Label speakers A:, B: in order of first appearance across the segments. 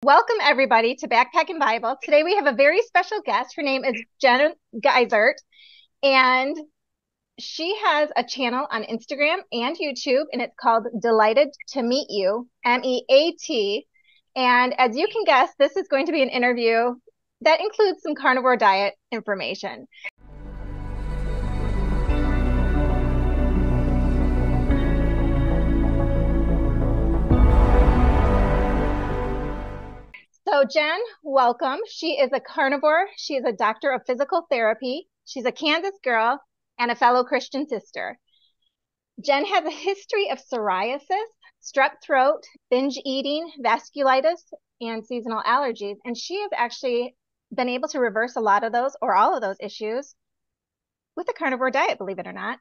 A: Welcome everybody to Backpack and Bible. Today we have a very special guest. Her name is Jen Geissert, and she has a channel on Instagram and YouTube, and it's called Delighted to Meet You, MEAT. And as you can guess, this is going to be an interview that includes some carnivore diet information. So Jen, welcome. She is a carnivore. She is a doctor of physical therapy. She's a Kansas girl and a fellow Christian sister. Jen has a history of psoriasis, strep throat, binge eating, vasculitis, and seasonal allergies. And she has actually been able to reverse a lot of those or all of those issues with the carnivore diet, believe it or not.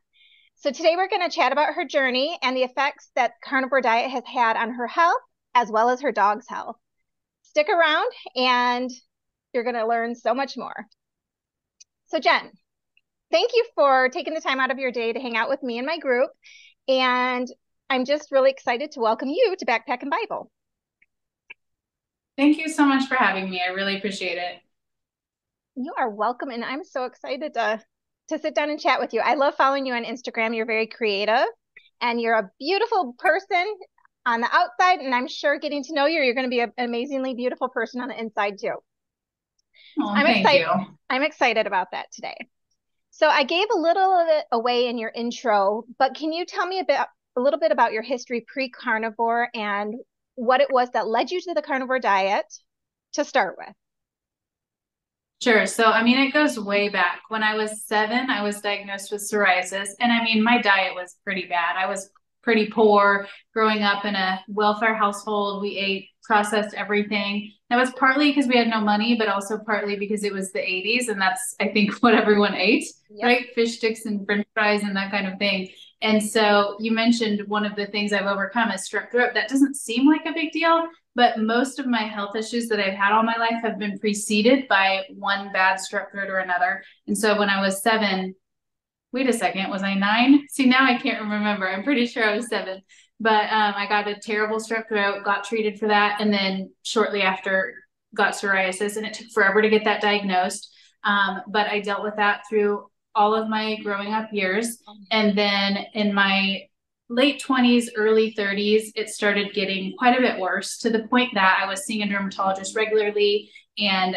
A: So today we're going to chat about her journey and the effects that carnivore diet has had on her health as well as her dog's health. Stick around and you're going to learn so much more. So Jen, thank you for taking the time out of your day to hang out with me and my group. And I'm just really excited to welcome you to Backpack and Bible.
B: Thank you so much for having me. I really appreciate it.
A: You are welcome. And I'm so excited to sit down and chat with you. I love following you on Instagram. You're very creative and you're a beautiful person on the outside, and I'm sure getting to know you, you're going to be an amazingly beautiful person on the inside too.
B: Oh, thank you.
A: I'm excited about that today. So I gave a little of it away in your intro, but can you tell me a little bit about your history pre-carnivore and what it was that led you to the carnivore diet to start with?
B: Sure. So, it goes way back. When I was 7, I was diagnosed with psoriasis. And my diet was pretty bad. I was pretty poor growing up in a welfare household. We ate processed everything. That was partly because we had no money, but also partly because it was the 80s. And that's, I think, what everyone ate, right? Fish sticks and French fries and that kind of thing. And so you mentioned one of the things I've overcome is strep throat. That doesn't seem like a big deal, but most of my health issues that I've had all my life have been preceded by one bad strep throat or another. And so when I was 7, wait a second, was I 9? See, now I can't remember. I'm pretty sure I was 7. But I got a terrible strep throat, got treated for that, and then shortly after got psoriasis, and it took forever to get that diagnosed. But I dealt with that through all of my growing up years. And then in my late 20s, early 30s, it started getting quite a bit worse to the point that I was seeing a dermatologist regularly and,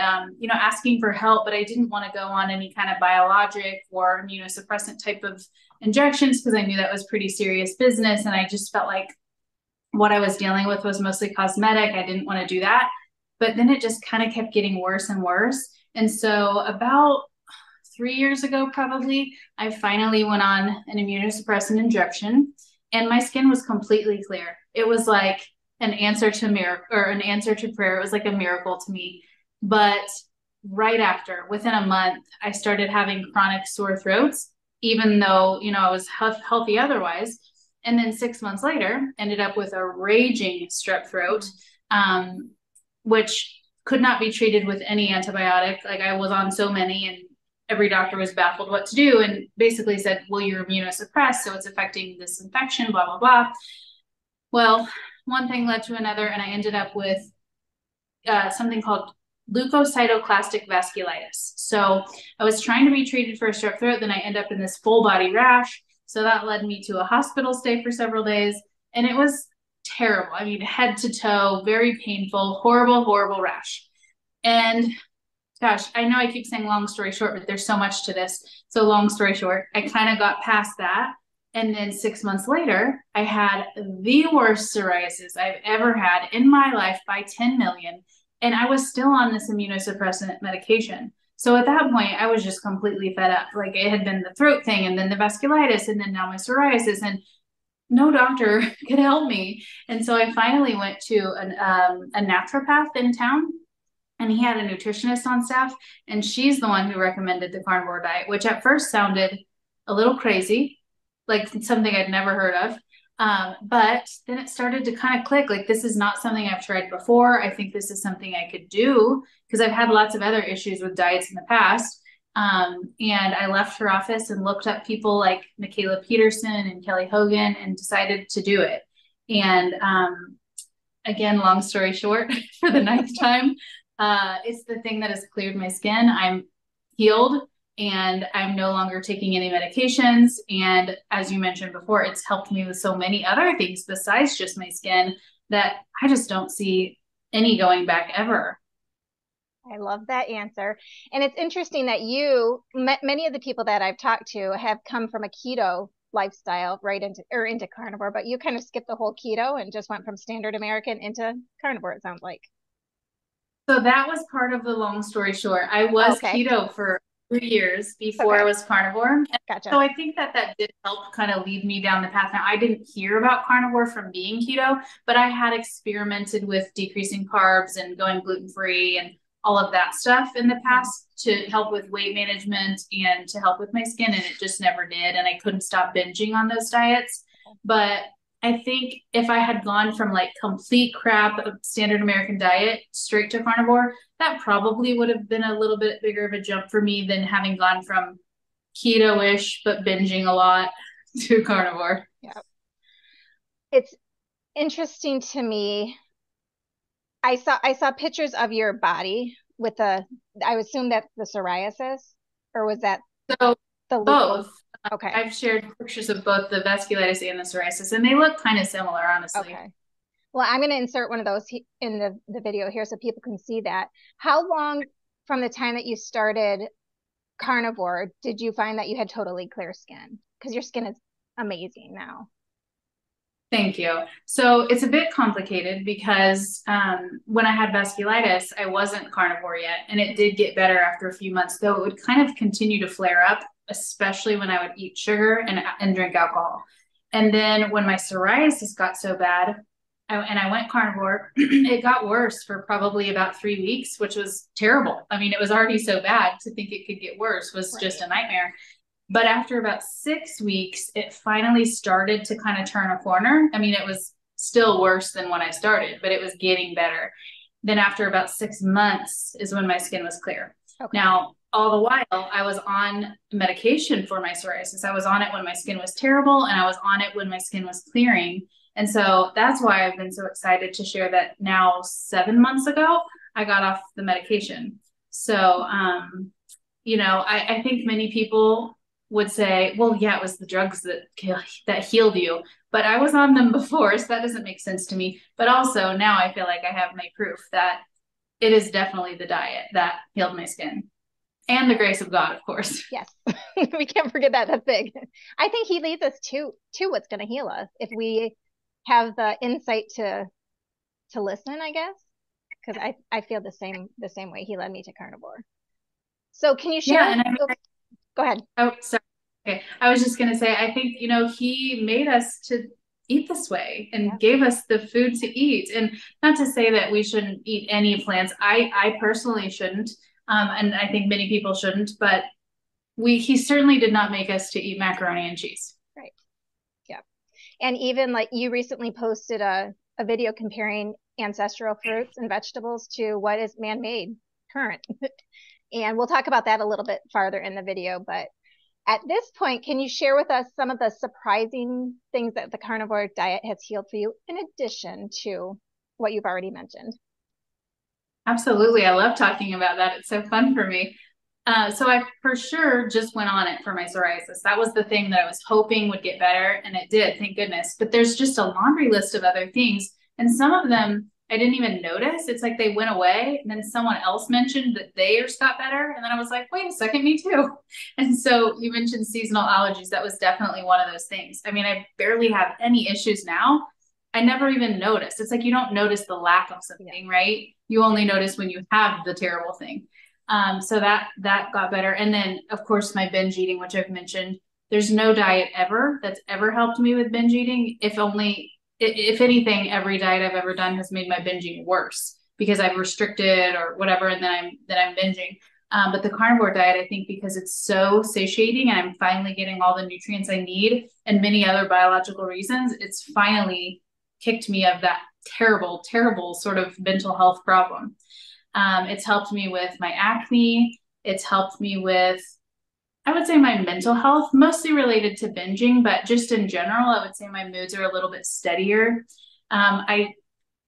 B: asking for help, but I didn't want to go on any kind of biologic or immunosuppressant type of injections because I knew that was pretty serious business. And I just felt like what I was dealing with was mostly cosmetic. I didn't want to do that. But then it just kind of kept getting worse and worse. And so about 3 years ago, probably, I finally went on an immunosuppressant injection and my skin was completely clear. It was like an answer to prayer. It was like a miracle to me. But right after, within a month, I started having chronic sore throats, even though, I was healthy otherwise. And then 6 months later, ended up with a raging strep throat, which could not be treated with any antibiotic. Like I was on so many and every doctor was baffled what to do and basically said, well, you're immunosuppressed, so it's affecting this infection, blah, blah, blah. Well, one thing led to another, and I ended up with something called leukocytoclastic vasculitis. So I was trying to be treated for a strep throat, then I end up in this full body rash. So that led me to a hospital stay for several days, and it was terrible. Head to toe, very painful, horrible, horrible rash. And gosh, I know I keep saying long story short, but there's so much to this. So long story short, I kind of got past that. And then 6 months later, I had the worst psoriasis I've ever had in my life by 10 million. And I was still on this immunosuppressant medication. So at that point, I was just completely fed up. Like it had been the throat thing and then the vasculitis and then now my psoriasis, and no doctor could help me. And so I finally went to a naturopath in town, and he had a nutritionist on staff, and she's the one who recommended the carnivore diet, which at first sounded a little crazy, like something I'd never heard of. But then it started to kind of click, like this is not something I've tried before. I think this is something I could do because I've had lots of other issues with diets in the past. And I left her office and looked up people like Michaela Peterson and Kelly Hogan and decided to do it. And again, long story short, for the ninth time, it's the thing that has cleared my skin. I'm healed and I'm no longer taking any medications. And as you mentioned before, it's helped me with so many other things besides just my skin that I just don't see any going back ever.
A: I love that answer. And it's interesting that many of the people that I've talked to have come from a keto lifestyle right into carnivore, but you kind of skipped the whole keto and just went from standard American into carnivore, it sounds like.
B: So that was part of the long story short. I was
A: Okay.
B: keto for 3 years before I
A: Okay.
B: was carnivore. And
A: Gotcha.
B: so I think that that did help kind of lead me down the path. Now, I didn't hear about carnivore from being keto, but I had experimented with decreasing carbs and going gluten-free and all of that stuff in the
A: Mhm.
B: past to help with weight management and to help with my skin. And it just never did. And I couldn't stop binging on those diets. But I think if I had gone from like complete crap of standard American diet straight to carnivore, that probably would have been a little bit bigger of a jump for me than having gone from keto-ish but binging a lot to carnivore.
A: Yeah. It's interesting to me. I saw pictures of your body with I assume that's the psoriasis, or was that
B: So
A: the lupus?
B: both.
A: Okay.
B: I've shared pictures of both the vasculitis and the psoriasis, and they look kind of similar, honestly.
A: Okay. Well, I'm going to insert one of those in the video here so people can see that. How long from the time that you started carnivore did you find that you had totally clear skin? Because your skin is amazing now.
B: Thank you. So it's a bit complicated because when I had vasculitis, I wasn't carnivore yet, and it did get better after a few months, though it would kind of continue to flare up, especially when I would eat sugar and drink alcohol. And then when my psoriasis got so bad, and I went carnivore, it got worse for probably about 3 weeks, which was terrible. I mean, it was already so bad. To think it could get worse was
A: Right.
B: just a nightmare. But after about 6 weeks, it finally started to kind of turn a corner. I mean, it was still worse than when I started, but it was getting better. Then after about 6 months is when my skin was clear.
A: Okay.
B: Now, all the while, I was on medication for my psoriasis. I was on it when my skin was terrible, and I was on it when my skin was clearing. And so that's why I've been so excited to share that now 7 months ago, I got off the medication. So, I think many people would say, well, yeah, it was the drugs that healed you, but I was on them before, so that doesn't make sense to me. But also now I feel like I have my proof that it is definitely the diet that healed my skin and the grace of God, of course.
A: Yes. We can't forget that. That's big. I think he leads us to what's going to heal us if we have the insight to listen, I guess. Because I feel the same way. He led me to carnivore. So can you share?
B: Yeah, and I mean,
A: Go ahead.
B: oh, sorry. Okay, I was just gonna say, I think he made us to eat this way and
A: Yeah.
B: gave us the food to eat, and not to say that we shouldn't eat any plants. I personally shouldn't, and I think many people shouldn't, but he certainly did not make us to eat macaroni and cheese.
A: Right. Yeah. And even like you recently posted a video comparing ancestral fruits and vegetables to what is man-made current. And we'll talk about that a little bit farther in the video. But at this point, can you share with us some of the surprising things that the carnivore diet has healed for you in addition to what you've already mentioned?
B: Absolutely. I love talking about that. It's so fun for me. So I for sure just went on it for my psoriasis. That was the thing that I was hoping would get better, and it did, thank goodness. But there's just a laundry list of other things, and some of them I didn't even notice. It's like they went away, and then someone else mentioned that theirs got better, and then I was like, wait a second, me too. And so you mentioned seasonal allergies. That was definitely one of those things. I mean, I barely have any issues now. I never even noticed. It's like you don't notice the lack of something, right? You only notice when you have the terrible thing. So that got better. And then of course my binge eating, which I've mentioned, there's no diet ever that's ever helped me with binge eating. If anything, every diet I've ever done has made my binging worse because I've restricted or whatever, and then I'm binging. But the carnivore diet, I think because it's so satiating and I'm finally getting all the nutrients I need and many other biological reasons, it's finally kicked me of that terrible, terrible sort of mental health problem. It's helped me with my acne. It's helped me with, I would say, my mental health, mostly related to binging, but just in general, I would say my moods are a little bit steadier. I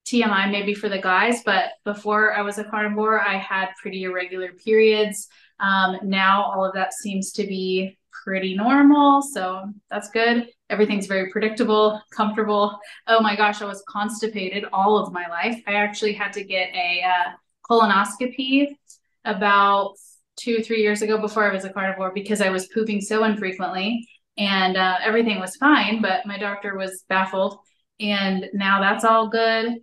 B: TMI maybe for the guys, but before I was a carnivore, I had pretty irregular periods. Now all of that seems to be pretty normal, so that's good. Everything's very predictable, comfortable. Oh my gosh, I was constipated all of my life. I actually had to get a colonoscopy about 2, 3 years ago before I was a carnivore because I was pooping so infrequently, and everything was fine, but my doctor was baffled. And now that's all good.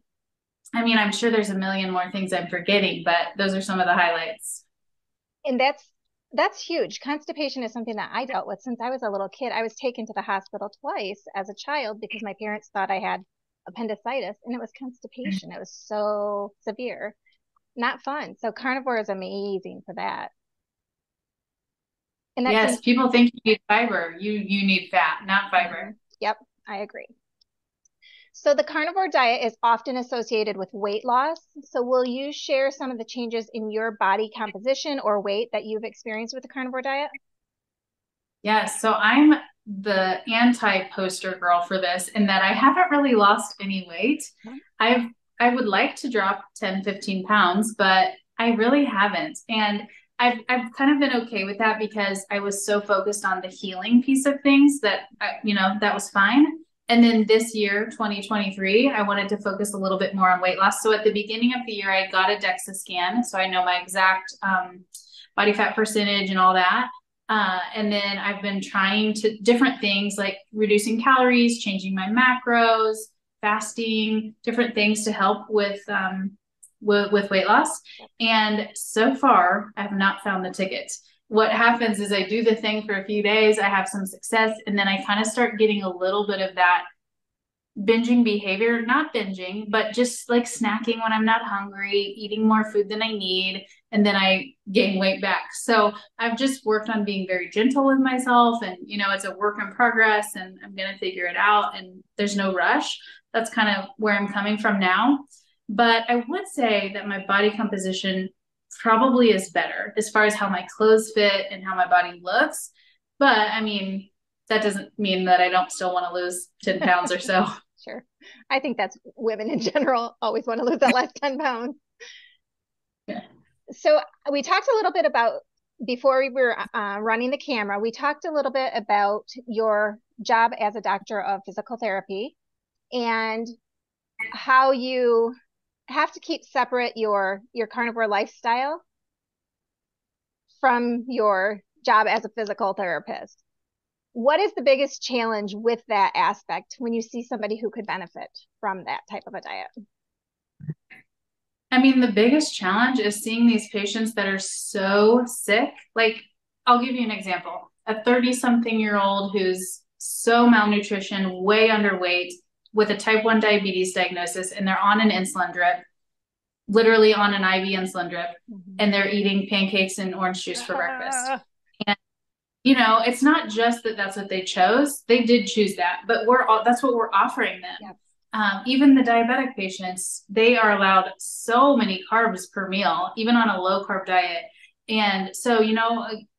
B: I mean, I'm sure there's a million more things I'm forgetting, but those are some of the highlights.
A: And that's huge. Constipation is something that I dealt with since I was a little kid. I was taken to the hospital twice as a child because my parents thought I had appendicitis, and it was constipation. It was so severe. Not fun. So carnivore is amazing for that. And that
B: Yes,
A: seems,
B: people think you need fiber. You need fat, not fiber.
A: yep, I agree. So the carnivore diet is often associated with weight loss. So will you share some of the changes in your body composition or weight that you've experienced with the carnivore diet?
B: Yes, so I'm the anti-poster girl for this in that I haven't really lost any weight. I've I would like to drop 10, 15 pounds, but I really haven't. And I've kind of been okay with that because I was so focused on the healing piece of things that that was fine. And then this year, 2023, I wanted to focus a little bit more on weight loss. So at the beginning of the year, I got a DEXA scan, so I know my exact body fat percentage and all that. And then I've been trying to different things like reducing calories, changing my macros, fasting, different things to help with weight loss. And so far, I have not found the ticket. What happens is I do the thing for a few days, I have some success, and then I kind of start getting a little bit of that binging behavior, not binging, but just like snacking when I'm not hungry, eating more food than I need, and then I gain weight back. So I've just worked on being very gentle with myself, and it's a work in progress, and I'm going to figure it out, and there's no rush. That's kind of where I'm coming from now. But I would say that my body composition probably is better as far as how my clothes fit and how my body looks. But I mean, that doesn't mean that I don't still want to lose 10 pounds or so.
A: Sure. I think that's women in general always want to lose that last 10 pounds.
B: Yeah.
A: So we talked a little bit about, before we were running the camera, we talked a little bit about your job as a doctor of physical therapy and how you have to keep separate your carnivore lifestyle from your job as a physical therapist. What is the biggest challenge with that aspect when you see somebody who could benefit from that type of a diet?
B: I mean, the biggest challenge is seeing these patients that are so sick. Like, I'll give you an example. A 30-something-year-old who's so malnutrition, way underweight, with a type 1 diabetes diagnosis, and they're on an insulin drip, literally on an IV insulin drip, and they're eating pancakes and orange juice for breakfast. And it's not just that that's what they chose. They did choose that, but that's what we're offering them.
A: Yep.
B: Even the diabetic patients, they are allowed so many carbs per meal, even on a low carb diet. And so,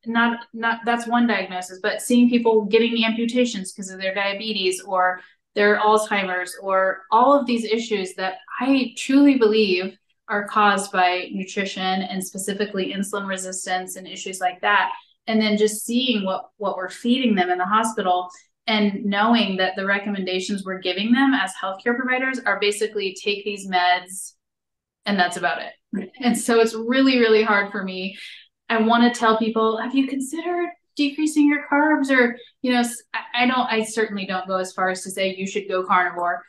B: not that's one diagnosis, but seeing people getting amputations because of their diabetes or their Alzheimer's or all of these issues that I truly believe are caused by nutrition and specifically insulin resistance and issues like that. And then just seeing what we're feeding them in the hospital and knowing that the recommendations we're giving them as healthcare providers are basically take these meds and that's about it. And so it's really, really hard for me. I want to tell people, have you considered decreasing your carbs? Or, I certainly don't go as far as to say you should go carnivore.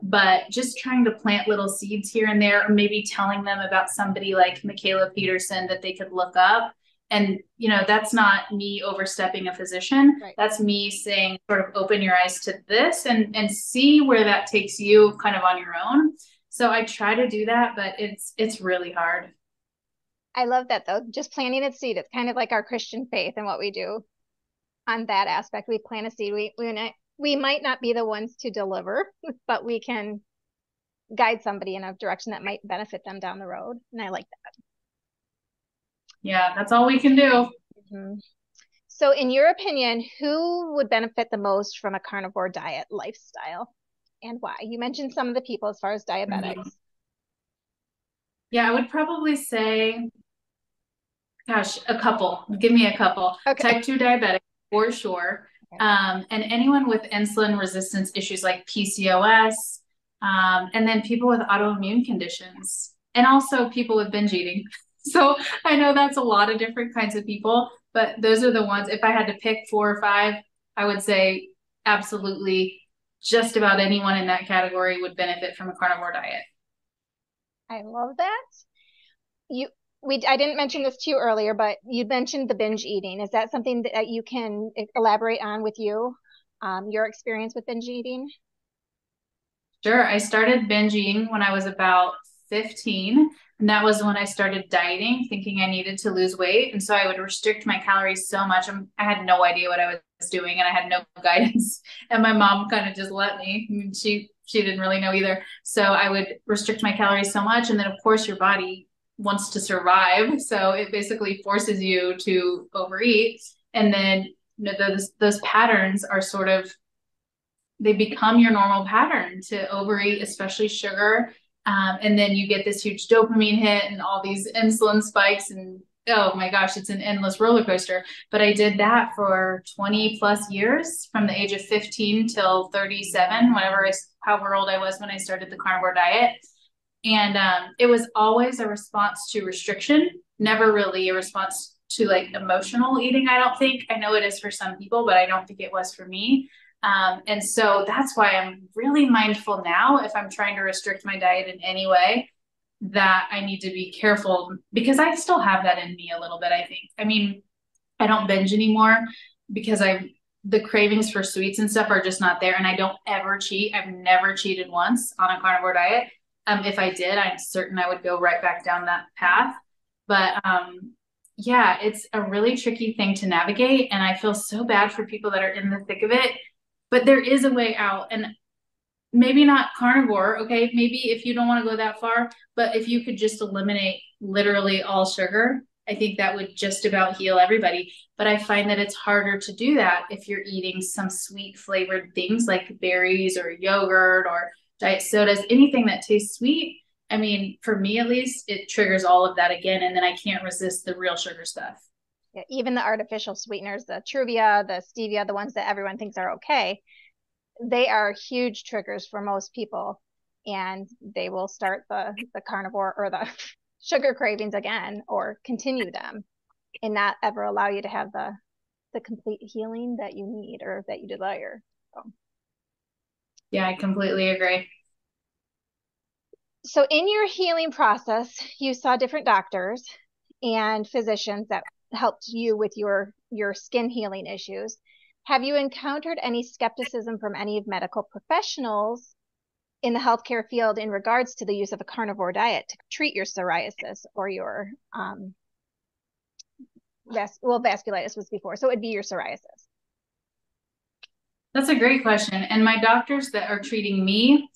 B: But just trying to plant little seeds here and there, or maybe telling them about somebody like Michaela Peterson that they could look up. And, that's not me overstepping a physician.
A: Right.
B: That's me saying, sort of open your eyes to this and see where that takes you kind of on your own. So I try to do that, but it's really hard.
A: I love that though. Just planting a seed. It's kind of like our Christian faith and what we do on that aspect. We plant a seed. We might not be the ones to deliver, but we can guide somebody in a direction that might benefit them down the road. And I like that.
B: Yeah, that's all we can do.
A: Mm-hmm. So in your opinion, who would benefit the most from a carnivore diet lifestyle? and why? You mentioned some of the people as far as diabetics.
B: Yeah, I would probably say, gosh, a couple. Give me a couple.
A: Okay.
B: Type 2 diabetic for sure.
A: Okay.
B: And anyone with insulin resistance issues like PCOS, and then people with autoimmune conditions, and also people with binge eating. So I know that's a lot of different kinds of people, but those are the ones. If I had to pick 4 or 5, I would say absolutely just about anyone in that category would benefit from a carnivore diet.
A: I love that. You I didn't mention this to you earlier, but you mentioned the binge eating. Is that something that you can elaborate on with your experience with binge eating?
B: Sure. I started binge eating when I was about 15. And that was when I started dieting, thinking I needed to lose weight. And so I would restrict my calories so much. I had no idea what I was doing and I had no guidance. And my mom kind of just let me. I mean, she didn't really know either. So I would restrict my calories so much. And then of course your body wants to survive. So it basically forces you to overeat. And then those patterns are sort of they become your normal pattern to overeat, especially sugar. And then you get this huge dopamine hit and all these insulin spikes. And oh my gosh, it's an endless roller coaster. But I did that for 20 plus years from the age of 15 till 37, however old I was when I started the carnivore diet. And it was always a response to restriction, never really a response to like emotional eating, I don't think. I know it is for some people, but I don't think it was for me. And so that's why I'm really mindful now if I'm trying to restrict my diet in any way that I need to be careful because I still have that in me a little bit, I think. I mean, I don't binge anymore because the cravings for sweets and stuff are just not there. And I don't ever cheat. I've never cheated once on a carnivore diet. If I did, I'm certain I would go right back down that path. But yeah, it's a really tricky thing to navigate. And I feel so bad for people that are in the thick of it. But there is a way out. And maybe not carnivore, okay? Maybe if you don't want to go that far, but if you could just eliminate literally all sugar, I think that would just about heal everybody. But I find that it's harder to do that if you're eating some sweet flavored things like berries or yogurt or diet sodas, anything that tastes sweet. I mean, for me at least, it triggers all of that again, and then I can't resist the real sugar stuff.
A: Yeah, even the artificial sweeteners, the Truvia, the stevia, the ones that everyone thinks are okay, they are huge triggers for most people, and they will start the carnivore or the sugar cravings again, or continue them, and not ever allow you to have the complete healing that you need or that you desire. So.
B: Yeah, I completely agree.
A: So in your healing process, you saw different doctors and physicians that helped you with your skin healing issues. Have you encountered any skepticism from any of medical professionals in the healthcare field in regards to the use of a carnivore diet to treat your psoriasis or your vasculitis was before, so it'd be your psoriasis?
B: That's a great question. And my doctors that are treating me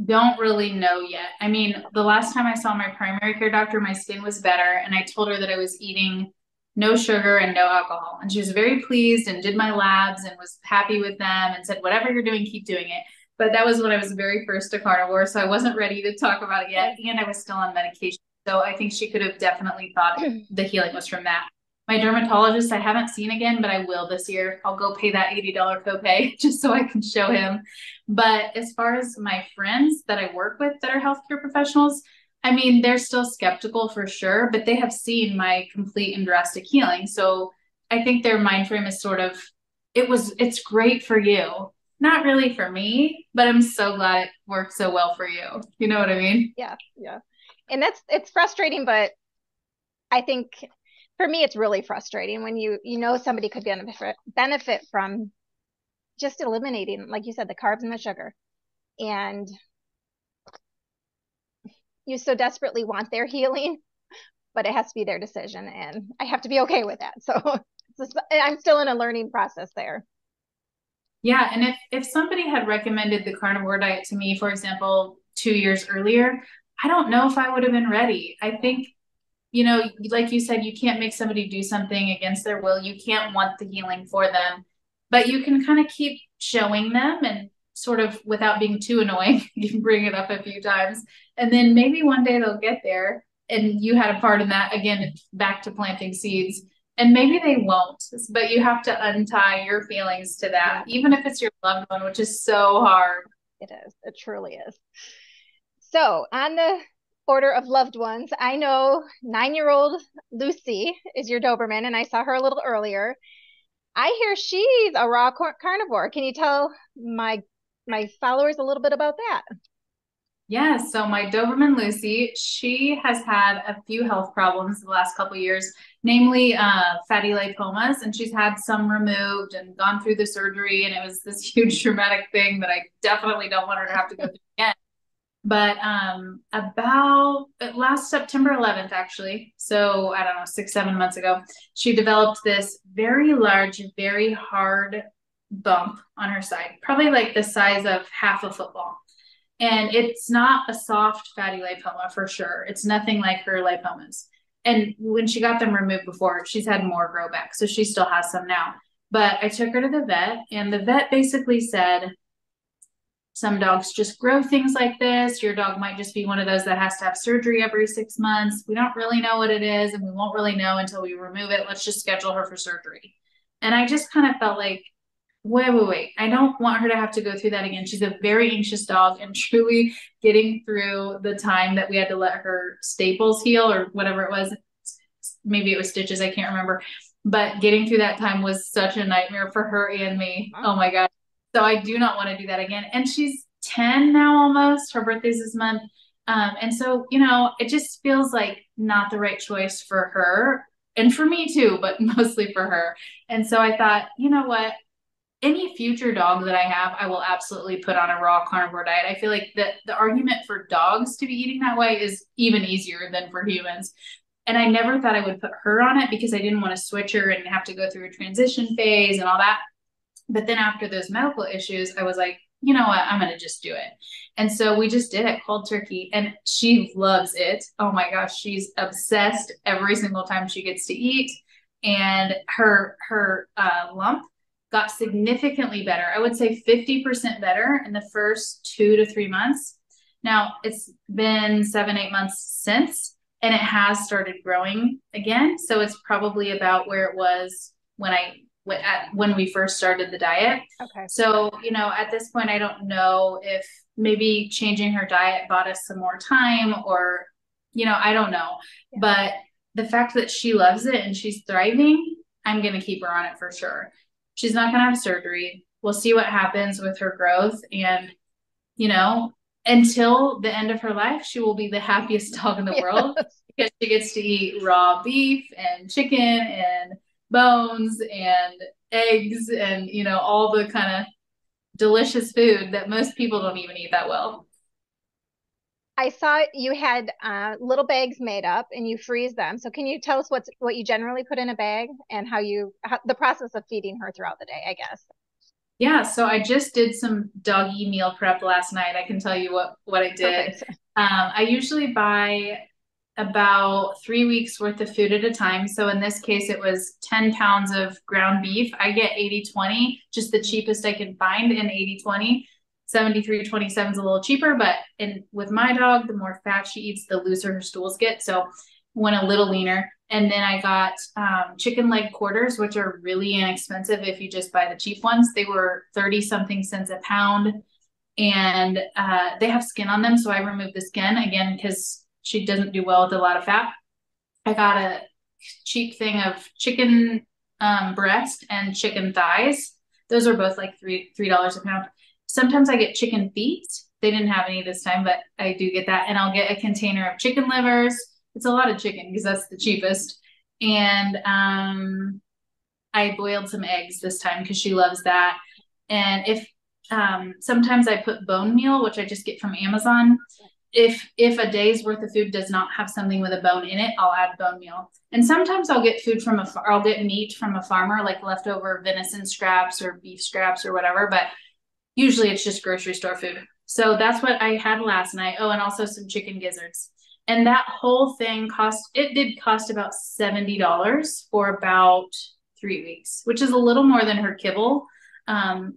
B: don't really know yet. I mean, the last time I saw my primary care doctor, my skin was better, and I told her that I was eating no sugar and no alcohol. And she was very pleased and did my labs and was happy with them and said, whatever you're doing, keep doing it. But that was when I was very first to carnivore, so I wasn't ready to talk about it yet. And I was still on medication. So I think she could have definitely thought the healing was from that. My dermatologist, I haven't seen again, but I will this year. I'll go pay that $80 copay just so I can show him. But as far as my friends that I work with that are healthcare professionals, I mean, they're still skeptical for sure, but they have seen my complete and drastic healing. So I think their mind frame is sort of, it's great for you. Not really for me, but I'm so glad it worked so well for you. You know what I mean?
A: Yeah, yeah. And it's frustrating, but I think for me, it's really frustrating when you know somebody could benefit from just eliminating, like you said, the carbs and the sugar, and you so desperately want their healing, but it has to be their decision, and I have to be okay with that. So I'm still in a learning process there.
B: Yeah, and if somebody had recommended the carnivore diet to me, for example, 2 years earlier, I don't know if I would have been ready. I think, like you said, you can't make somebody do something against their will. You can't want the healing for them, but you can kind of keep showing them and sort of without being too annoying, you can bring it up a few times. And then maybe one day they'll get there. And you had a part in that. Again, back to planting seeds. And maybe they won't, but you have to untie your feelings to that, even if it's your loved one, which is so hard.
A: It is. It truly is. So, on the order of loved ones, I know 9-year-old Lucy is your Doberman, and I saw her a little earlier. I hear she's a raw carnivore. Can you tell my followers a little bit about that?
B: Yeah, so my Doberman Lucy, she has had a few health problems the last couple of years, namely fatty lipomas, and she's had some removed and gone through the surgery, and it was this huge traumatic thing that I definitely don't want her to have to go through again. But about last September 11th, actually, so I don't know, 6-7 months ago, she developed this very large, very hard bump on her side, probably like the size of half a football. And it's not a soft fatty lipoma for sure. It's nothing like her lipomas. And when she got them removed before, she's had more grow back. So she still has some now. But I took her to the vet, and the vet basically said, some dogs just grow things like this. Your dog might just be one of those that has to have surgery every 6 months. We don't really know what it is, and we won't really know until we remove it. Let's just schedule her for surgery. And I just kind of felt like, wait. I don't want her to have to go through that again. She's a very anxious dog, and truly getting through the time that we had to let her staples heal or whatever it was. Maybe it was stitches. I can't remember. But getting through that time was such a nightmare for her and me. Oh my God. So I do not want to do that again. And she's 10 now almost. Her birthday's this month. And so, it just feels like not the right choice for her and for me too, but mostly for her. And so I thought, you know what? Any future dog that I have, I will absolutely put on a raw carnivore diet. I feel like the argument for dogs to be eating that way is even easier than for humans. And I never thought I would put her on it because I didn't want to switch her and have to go through a transition phase and all that. But then after those medical issues, I was like, you know what? I'm going to just do it. And so we just did it cold turkey, and she loves it. Oh my gosh. She's obsessed every single time she gets to eat. And her lump got significantly better. I would say 50% better in the first 2 to 3 months. Now it's been 7-8 months since, and it has started growing again. So it's probably about where it was when we first started the diet.
A: Okay.
B: So, at this point, I don't know if maybe changing her diet bought us some more time or, I don't know. Yeah. But the fact that she loves it and she's thriving, I'm going to keep her on it for sure. She's not going to have surgery. We'll see what happens with her growth. And, until the end of her life, she will be the happiest dog in the world because she gets to eat raw beef and chicken and bones and eggs and, all the kind of delicious food that most people don't even eat that well.
A: I saw you had little bags made up and you freeze them. So can you tell us what you generally put in a bag and how the process of feeding her throughout the day, I guess?
B: Yeah, so I just did some doggy meal prep last night. I can tell you what I did. I usually buy about 3 weeks worth of food at a time. So in this case, it was 10 pounds of ground beef. I get 80-20, just the cheapest I can find in 80-20. 73-27 is a little cheaper, but with my dog, the more fat she eats, the looser her stools get. So went a little leaner. And then I got chicken leg quarters, which are really inexpensive if you just buy the cheap ones. They were 30-something cents a pound, and they have skin on them. So I removed the skin again because she doesn't do well with a lot of fat. I got a cheap thing of chicken breast and chicken thighs. Those are both like $3 a pound. Sometimes I get chicken feet. They didn't have any this time, but I do get that. And I'll get a container of chicken livers. It's a lot of chicken because that's the cheapest. And I boiled some eggs this time because she loves that. And if sometimes I put bone meal, which I just get from Amazon. If a day's worth of food does not have something with a bone in it, I'll add bone meal. And sometimes I'll get I'll get meat from a farmer, like leftover venison scraps or beef scraps or whatever. But usually it's just grocery store food. So that's what I had last night. Oh, and also some chicken gizzards. And that whole thing did cost about $70 for about 3 weeks, which is a little more than her kibble.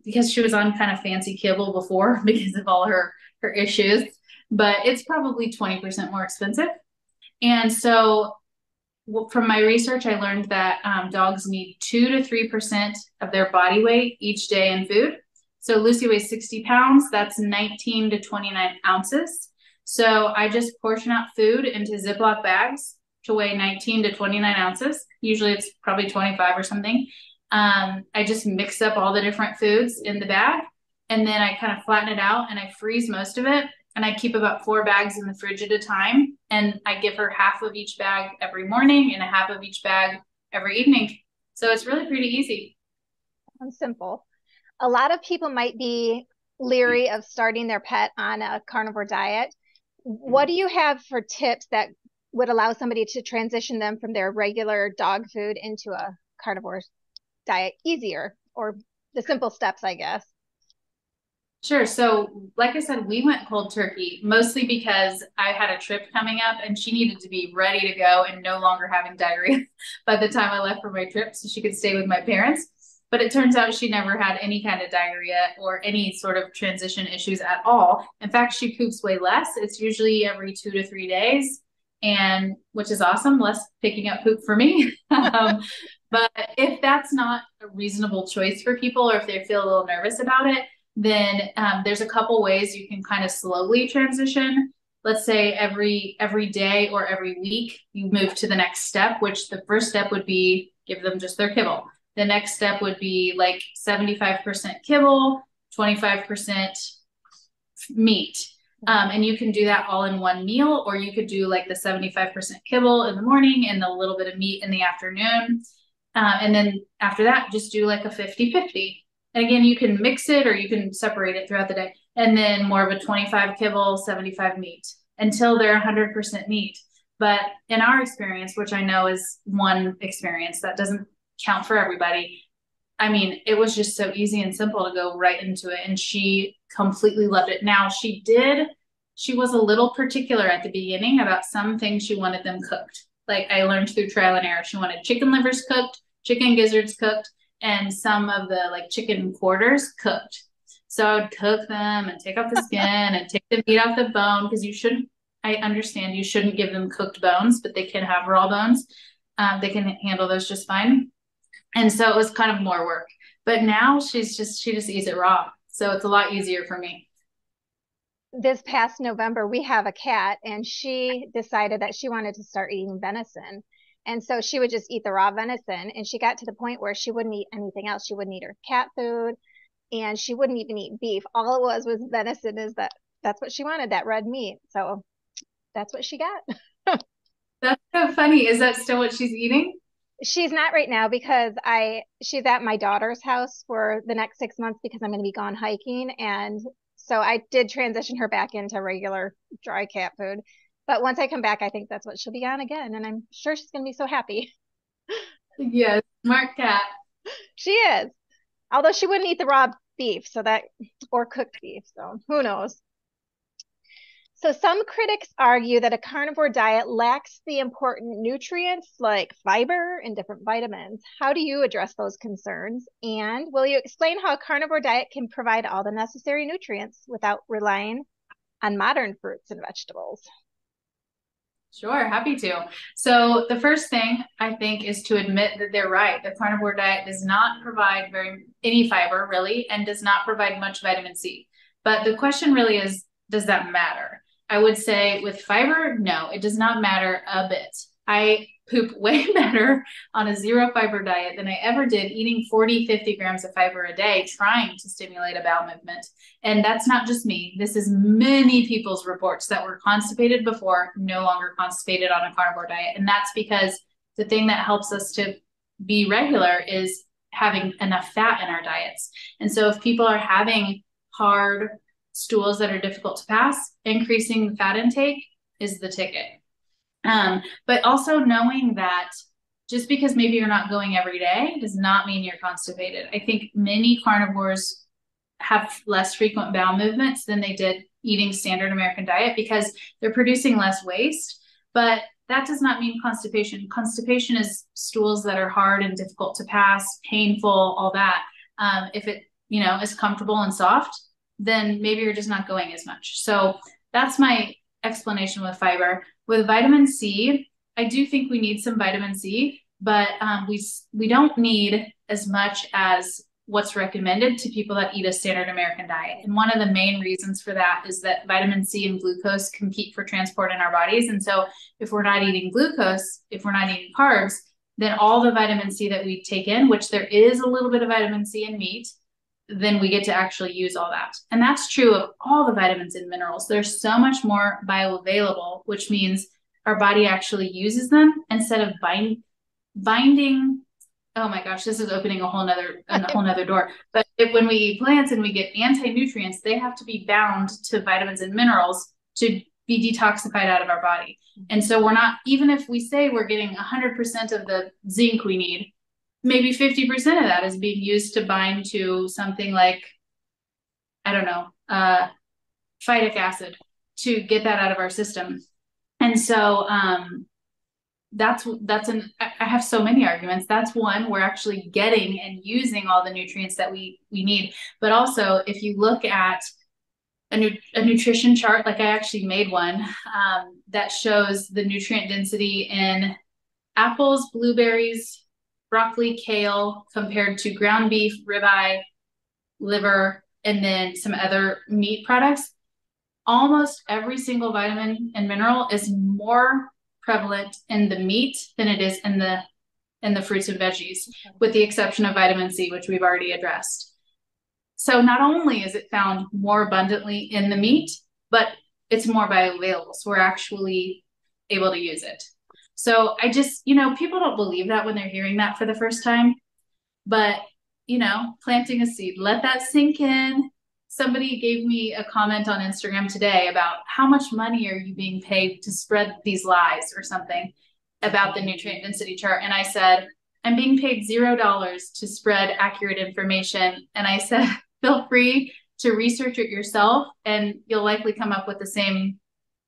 B: because she was on kind of fancy kibble before because of all her issues, but it's probably 20% more expensive. And so from my research, I learned that dogs need 2 to 3% of their body weight each day in food. So Lucy weighs 60 pounds. That's 19 to 29 ounces. So I just portion out food into Ziploc bags to weigh 19 to 29 ounces. Usually it's probably 25 or something. I just mix up all the different foods in the bag, and then I kind of flatten it out and I freeze most of it. And I keep about 4 bags in the fridge at a time. And I give her half of each bag every morning and a half of each bag every evening. So it's really pretty easy.
A: And simple. A lot of people might be leery of starting their pet on a carnivore diet. What do you have for tips that would allow somebody to transition them from their regular dog food into a carnivore diet easier, or the simple steps, I guess?
B: Sure. So, like I said, we went cold turkey mostly because I had a trip coming up and she needed to be ready to go and no longer having diarrhea by the time I left for my trip so she could stay with my parents. But it turns out she never had any kind of diarrhea or any sort of transition issues at all. In fact, she poops way less. It's usually every 2 to 3 days, and which is awesome, less picking up poop for me. But if that's not a reasonable choice for people, or if they feel a little nervous about it, then there's a couple ways you can kind of slowly transition. Let's say every day or every week, you move to the next step, which the first step would be give them just their kibble. The next step would be like 75% kibble, 25% meat. And you can do that all in one meal, or you could do like the 75% kibble in the morning and a little bit of meat in the afternoon. And then after that, just do like a 50-50. And again, you can mix it or you can separate it throughout the day. And then more of a 25 kibble, 75 meat until they're 100% meat. But in our experience, which I know is one experience that doesn't count for everybody, I mean, it was just so easy and simple to go right into it. And she completely loved it. Now, she was a little particular at the beginning about some things she wanted them cooked. Like I learned through trial and error. She wanted chicken livers cooked, chicken gizzards cooked, and some of the like chicken quarters cooked. So I would cook them and take off the skin and take the meat off the bone, because I understand you shouldn't give them cooked bones, but they can have raw bones. They can handle those just fine. And so it was kind of more work. But now she just eats it raw. So it's a lot easier for me.
A: This past November, we have a cat, and she decided that she wanted to start eating venison. And so she would just eat the raw venison. And she got to the point where she wouldn't eat anything else. She wouldn't eat her cat food, and she wouldn't even eat beef. All it was venison. That's what she wanted, that red meat. So that's what she got.
B: That's so funny. Is that still what she's eating?
A: She's not right now, because she's at my daughter's house for the next 6 months because I'm going to be gone hiking. And so I did transition her back into regular dry cat food. But once I come back, I think that's what she'll be on again. And I'm sure she's going to be so happy.
B: Yes, smart cat.
A: She is. Although she wouldn't eat the raw beef, or cooked beef. So who knows? So some critics argue that a carnivore diet lacks the important nutrients like fiber and different vitamins. How do you address those concerns? And will you explain how a carnivore diet can provide all the necessary nutrients without relying on modern fruits and vegetables?
B: Sure, happy to. So the first thing I think is to admit that they're right. The carnivore diet does not provide any fiber really, and does not provide much vitamin C. But the question really is, does that matter? I would say with fiber, no, it does not matter a bit. I poop way better on a 0 fiber diet than I ever did eating 40, 50 grams of fiber a day, trying to stimulate a bowel movement. And that's not just me. This is many people's reports that were constipated before, no longer constipated on a carnivore diet. And that's because the thing that helps us to be regular is having enough fat in our diets. And so if people are having hard stools that are difficult to pass, increasing the fat intake is the ticket. But also knowing that just because maybe you're not going every day does not mean you're constipated. I think many carnivores have less frequent bowel movements than they did eating standard American diet because they're producing less waste. But that does not mean constipation. Constipation is stools that are hard and difficult to pass, painful, all that. If it is comfortable and soft, then maybe you're just not going as much. So that's my explanation with fiber. With vitamin C, I do think we need some vitamin C, but we don't need as much as what's recommended to people that eat a standard American diet. And one of the main reasons for that is that vitamin C and glucose compete for transport in our bodies. And so if we're not eating glucose, if we're not eating carbs, then all the vitamin C that we take in, which there is a little bit of vitamin C in meat, then we get to actually use all that. And that's true of all the vitamins and minerals. There's so much more bioavailable, which means our body actually uses them instead of binding. Oh my gosh, this is opening a whole nother door. But when we eat plants and we get anti-nutrients, they have to be bound to vitamins and minerals to be detoxified out of our body. And so we're not, even if we say we're getting 100% of the zinc we need, maybe 50% of that is being used to bind to something like, I don't know, phytic acid to get that out of our system. And so I have so many arguments. That's one, we're actually getting and using all the nutrients that we need. But also, if you look at a nutrition chart, like I actually made one that shows the nutrient density in apples, blueberries, broccoli, kale, compared to ground beef, ribeye, liver, and then some other meat products. Almost every single vitamin and mineral is more prevalent in the meat than it is in the fruits and veggies, with the exception of vitamin C, which we've already addressed. So not only is it found more abundantly in the meat, but it's more bioavailable. So we're actually able to use it. So I just, people don't believe that when they're hearing that for the first time, but, planting a seed, let that sink in. Somebody gave me a comment on Instagram today about how much money are you being paid to spread these lies or something about the nutrient density chart. And I said, I'm being paid $0 to spread accurate information. And I said, feel free to research it yourself and you'll likely come up with the same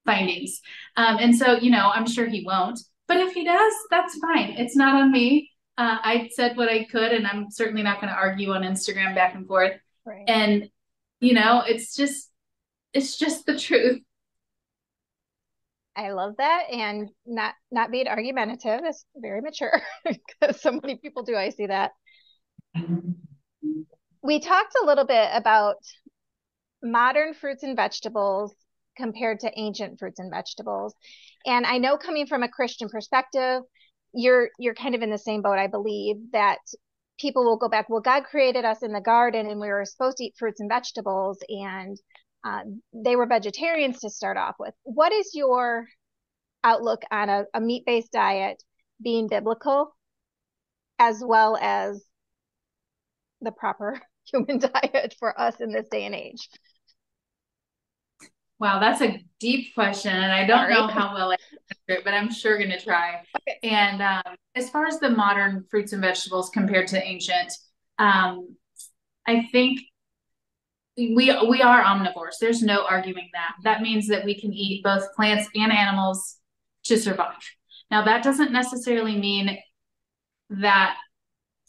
B: findings. And so, I'm sure he won't, but if he does, that's fine. It's not on me. I said what I could, and I'm certainly not going to argue on Instagram back and forth.
A: Right.
B: And, it's just the truth.
A: I love that. And not being argumentative is very mature because so many people do. I see that. We talked a little bit about modern fruits and vegetables compared to ancient fruits and vegetables. And I know, coming from a Christian perspective, you're kind of in the same boat, I believe, that people will go back, well, God created us in the garden and we were supposed to eat fruits and vegetables, and they were vegetarians to start off with. What is your outlook on a meat-based diet being biblical, as well as the proper human diet for us in this day and age?
B: Wow, that's a deep question, and I don't know how well I answer it, but I'm sure going to try. Okay. And as far as the modern fruits and vegetables compared to ancient, I think we are omnivores. There's no arguing that. That means that we can eat both plants and animals to survive. Now, that doesn't necessarily mean that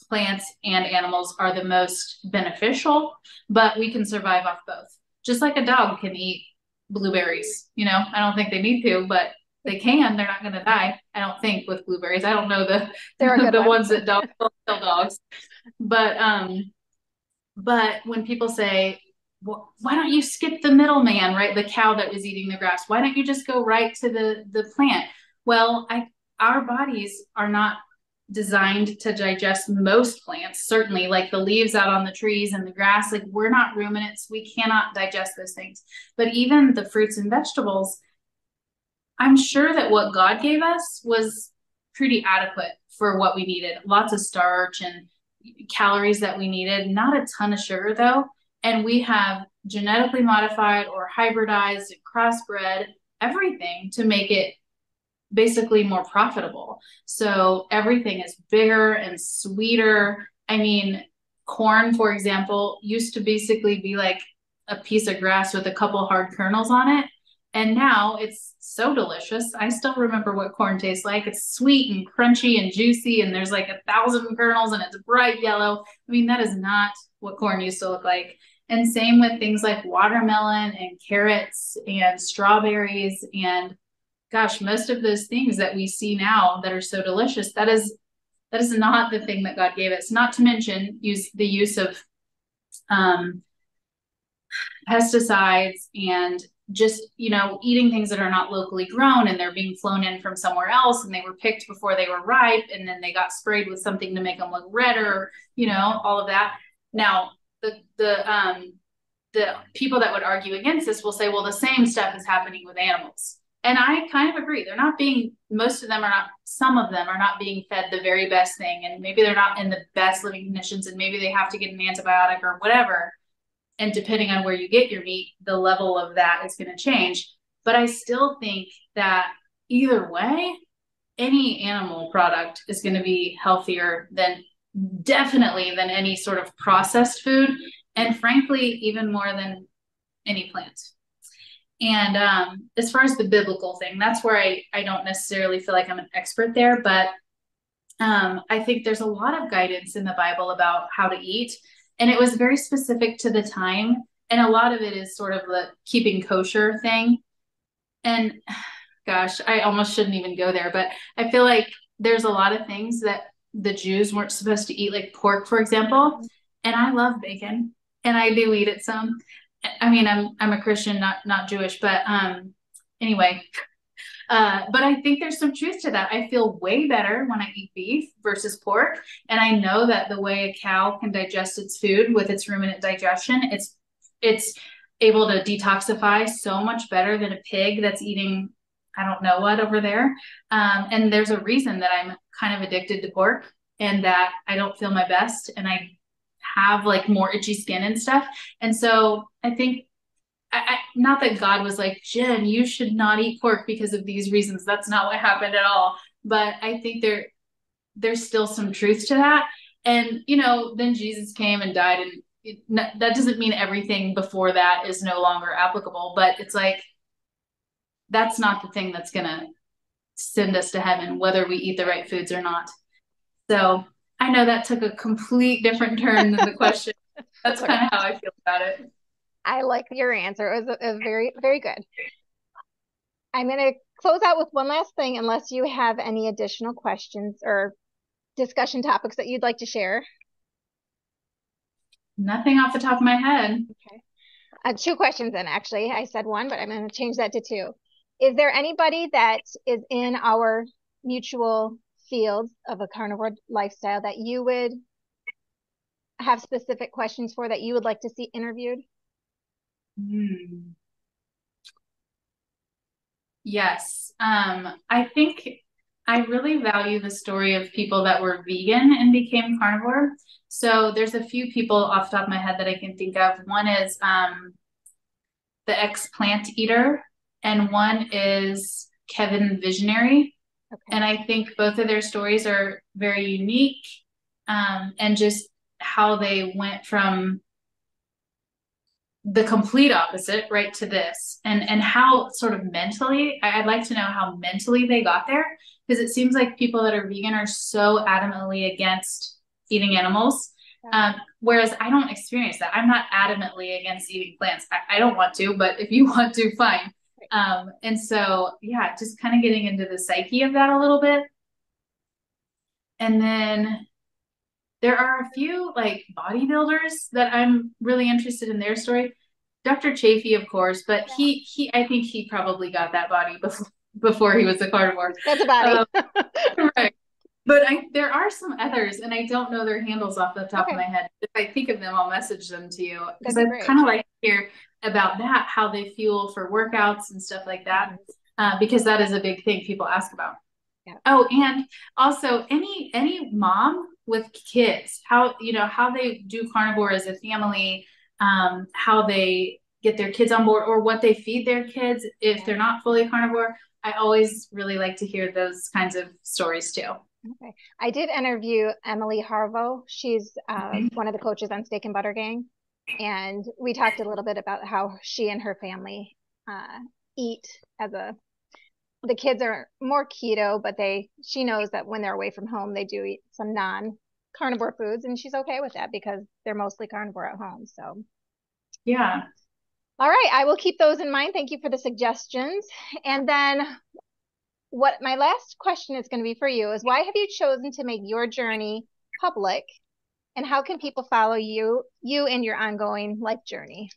B: plants and animals are the most beneficial, but we can survive off both. Just like a dog can eat blueberries, I don't think they need to, but they can. They're not going to die, I don't think, with blueberries. I don't know the ones that dogs kill dogs. But when people say, well, why don't you skip the middleman, right? The cow that was eating the grass. Why don't you just go right to the plant? Well, our bodies are not designed to digest most plants, certainly, like the leaves out on the trees and the grass. Like, we're not ruminants. We cannot digest those things. But even the fruits and vegetables, I'm sure that what God gave us was pretty adequate for what we needed. Lots of starch and calories that we needed, not a ton of sugar though. And we have genetically modified or hybridized and crossbred everything to make it basically more profitable. So everything is bigger and sweeter. I mean, corn, for example, used to basically be like a piece of grass with a couple hard kernels on it. And now it's so delicious. I still remember what corn tastes like. It's sweet and crunchy and juicy, and there's like 1,000 kernels and it's bright yellow. I mean, that is not what corn used to look like. And same with things like watermelon and carrots and strawberries and gosh, most of those things that we see now that are so delicious, that is not the thing that God gave us. Not to mention the use of pesticides and just, eating things that are not locally grown and they're being flown in from somewhere else and they were picked before they were ripe and then they got sprayed with something to make them look redder, all of that. Now, the people that would argue against this will say, well, the same stuff is happening with animals. And I kind of agree. Some of them are not being fed the very best thing. And maybe they're not in the best living conditions and maybe they have to get an antibiotic or whatever. And depending on where you get your meat, the level of that is going to change. But I still think that either way, any animal product is going to be healthier definitely than any sort of processed food. And frankly, even more than any plant. And as far as the biblical thing, that's where I don't necessarily feel like I'm an expert there, but I think there's a lot of guidance in the Bible about how to eat. And it was very specific to the time. And a lot of it is sort of the keeping kosher thing. And gosh, I almost shouldn't even go there, but I feel like there's a lot of things that the Jews weren't supposed to eat, like pork, for example. And I love bacon and I do eat it some. I mean, I'm a Christian, not Jewish, but anyway. But I think there's some truth to that. I feel way better when I eat beef versus pork. And I know that the way a cow can digest its food with its ruminant digestion, it's able to detoxify so much better than a pig that's eating, I don't know what over there. And there's a reason that I'm kind of addicted to pork and that I don't feel my best and I have like more itchy skin and stuff. And so I think not that God was like, Jen, you should not eat pork because of these reasons. That's not what happened at all. But I think there's still some truth to that. And, then Jesus came and died. And that doesn't mean everything before that is no longer applicable. But it's like, that's not the thing that's going to send us to heaven, whether we eat the right foods or not. So I know that took a complete different turn than the question. That's kind of how I feel about it.
A: I like your answer. It was very, very good. I'm going to close out with one last thing, unless you have any additional questions or discussion topics that you'd like to share.
B: Nothing off the top of my head.
A: Okay. 2 questions then, actually. I said one, but I'm going to change that to 2. Is there anybody that is in our mutual field of a carnivore lifestyle that you would have specific questions for that you would like to see interviewed?
B: Yes. I think I really value the story of people that were vegan and became carnivore. So there's a few people off the top of my head that I can think of. One is the ex-plant eater, and one is Kevin Visionary. Okay. And I think both of their stories are very unique, and just how they went from the complete opposite, right, to this, and how sort of mentally, I'd like to know how mentally they got there, because it seems like people that are vegan are so adamantly against eating animals. Whereas I don't experience that. I'm not adamantly against eating plants. I don't want to, but if you want to, fine. And so, yeah, just kind of getting into the psyche of that a little bit. And then there are a few like bodybuilders that I'm really interested in their story. Dr. Chafee, of course, but I think he probably got that body before he was a carnivore.
A: That's a body.
B: Right. But there are some others, and I don't know their handles off the top of my head. If I think of them, I'll message them to you, because I kind of like to hear about that, how they fuel for workouts and stuff like that, because that is a big thing people ask about. Yeah. Oh, and also any mom with kids, how they do carnivore as a family, how they get their kids on board, or what they feed their kids if they're not fully carnivore. I always really like to hear those kinds of stories too.
A: Okay. I did interview Emily Harvo. She's one of the coaches on Steak and Butter Gang. And we talked a little bit about how she and her family eat the kids are more keto, but she knows that when they're away from home, they do eat some non-carnivore foods, and she's okay with that because they're mostly carnivore at home. So
B: Yeah.
A: all right, I will keep those in mind. Thank you for the suggestions. And then what my last question is going to be for you is, why have you chosen to make your journey public, and how can people follow you in your ongoing life journey?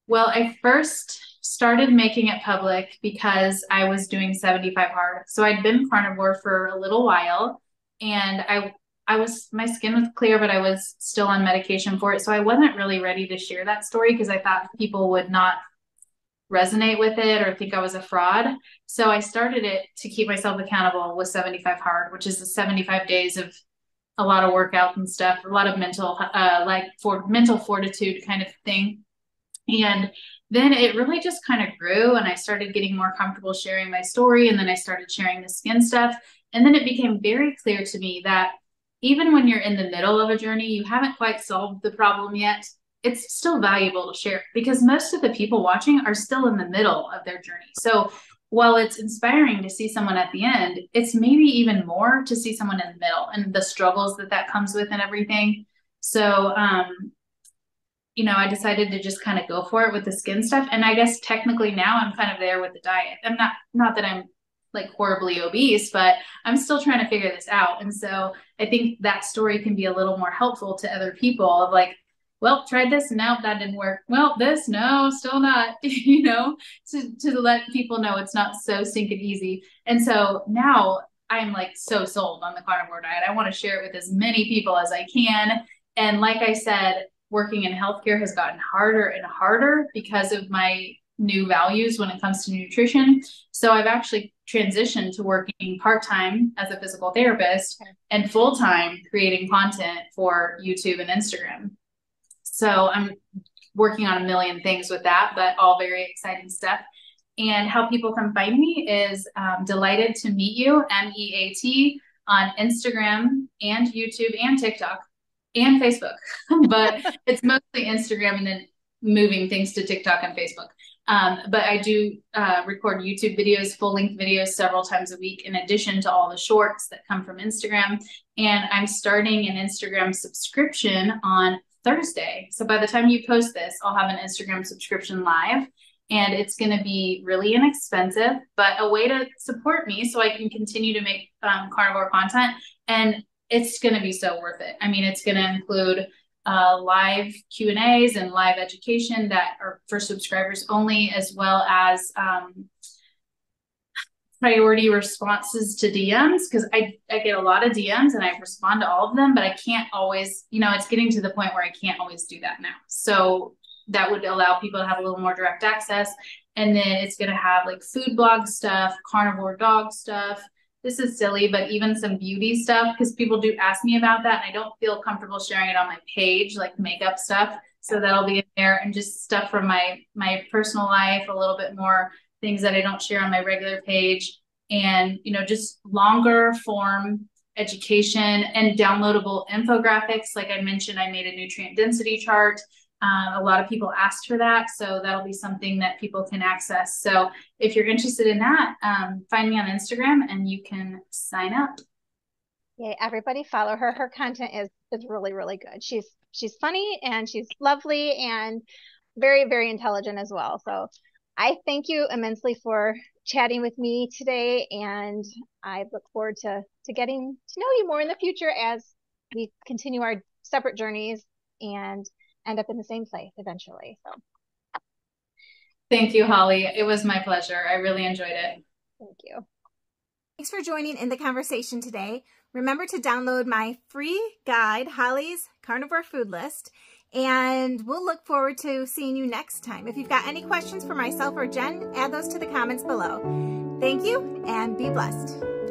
B: Well, I first started making it public because I was doing 75 hard. So I'd been carnivore for a little while, and my skin was clear, but I was still on medication for it. So I wasn't really ready to share that story because I thought people would not resonate with it or think I was a fraud. So I started it to keep myself accountable with 75 hard, which is the 75 days of a lot of workout and stuff, a lot of mental, mental fortitude kind of thing. And then it really just kind of grew, and I started getting more comfortable sharing my story. And then I started sharing the skin stuff. And then it became very clear to me that even when you're in the middle of a journey, you haven't quite solved the problem yet, it's still valuable to share because most of the people watching are still in the middle of their journey. So while it's inspiring to see someone at the end, it's maybe even more to see someone in the middle and the struggles that comes with and everything. So, I decided to just kind of go for it with the skin stuff. And I guess technically now I'm kind of there with the diet. I'm not that I'm like horribly obese, but I'm still trying to figure this out. And so I think that story can be a little more helpful to other people of like, well, tried this, no, that didn't work. Well, this, no, still not, to let people know it's not so stinking easy. And so now I'm like so sold on the carnivore diet. I want to share it with as many people as I can. And like I said, working in healthcare has gotten harder and harder because of my new values when it comes to nutrition. So I've actually transitioned to working part-time as a physical therapist and full-time creating content for YouTube and Instagram. So I'm working on a million things with that, but all very exciting stuff. And how people can find me is Delighted to Meet You, MEAT, on Instagram and YouTube and TikTok and Facebook. But it's mostly Instagram and then moving things to TikTok and Facebook. But I do record YouTube videos, full-length videos several times a week, in addition to all the shorts that come from Instagram. And I'm starting an Instagram subscription on Thursday. So by the time you post this, I'll have an Instagram subscription live, and it's going to be really inexpensive, but a way to support me so I can continue to make carnivore content. And it's going to be so worth it. I mean, it's going to include live Q&As and live education that are for subscribers only, as well as priority responses to DMs, because I get a lot of DMs and I respond to all of them, but I can't always, it's getting to the point where I can't always do that now. So that would allow people to have a little more direct access. And then it's going to have like food blog stuff, carnivore dog stuff. This is silly, but even some beauty stuff, because people do ask me about that. And I don't feel comfortable sharing it on my page, like makeup stuff. So that'll be in there, and just stuff from my personal life, a little bit more things that I don't share on my regular page, and, just longer form education and downloadable infographics. Like I mentioned, I made a nutrient density chart. A lot of people asked for that. So that'll be something that people can access. So if you're interested in that, find me on Instagram and you can sign up.
A: Yeah, everybody follow her. Her content is really, really good. She's funny and she's lovely and very, very intelligent as well. So I thank you immensely for chatting with me today, and I look forward to getting to know you more in the future as we continue our separate journeys and end up in the same place eventually. So
B: thank you, Holly. It was my pleasure. I really enjoyed it.
A: Thank you. Thanks for joining in the conversation today. Remember to download my free guide, Holly's Carnivore Food List, and we'll look forward to seeing you next time. If you've got any questions for myself or Jen, add those to the comments below. Thank you, and be blessed.